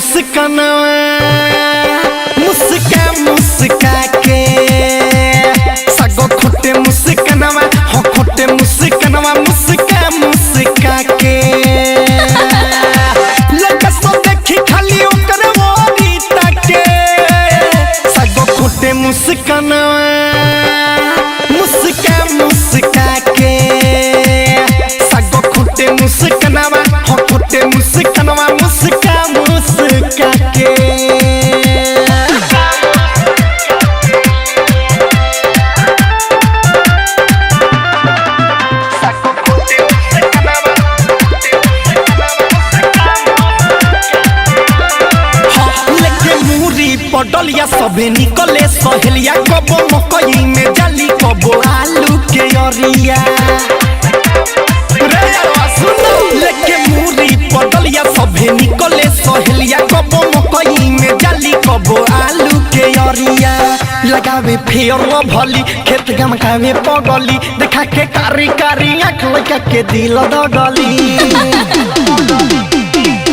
मुस्कानवा मुस्का मुस्का के सगो खोटे मुस्कानवा हो खोटे मुस्कानवा मुस्का मुस्का के लगा सो देखी खाली ओकर मोरी ताके सगो खोटे मुस्कानवा मुस्का मुस्का के सगो खोटे मुस्कानवा हो खोटे मुस्कानवा मुस्का मुस्का के पडलिया सबे निकले सहेलिया कबो मकई में जाली कबो आलू के अरिया रे सुनो लेके मुरी पडलिया सबे निकले सहेलिया कबो मकई में जाली कबो आलू के अरिया लगावे फेर भली खेत गमकावे पगली देखा के कारी कारी आँख लगा के दिल दगली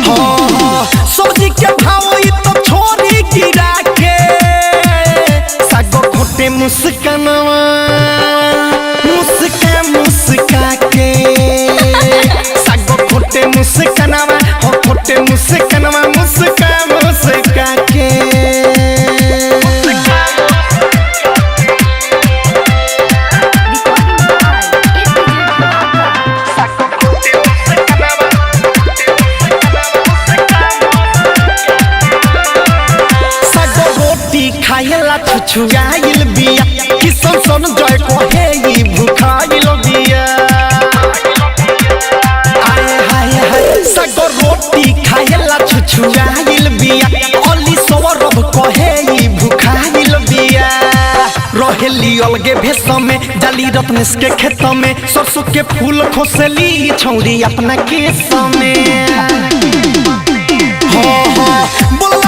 हाँ सब्जी के भाव तो छोरी गिरा के सगो खोटे मुस्कानवा मुस्का मुस्का के सगो खोटे मुस्कानवा हो खोटे मुस्कानवा मुस्का मुस्का के खायला छुछुआइल बिया किसन सन जय कहे ई भुखाइल बिया हाय हाय हाय सगो रोटी खायला छुछुआइल बिया अली सवरब कहे ई भुखाइल बिया रहेली अलगे भेस में जाली रत्नेश के खेत में सरसों के फूल खोसेली छौरी अपना केस में हो बोल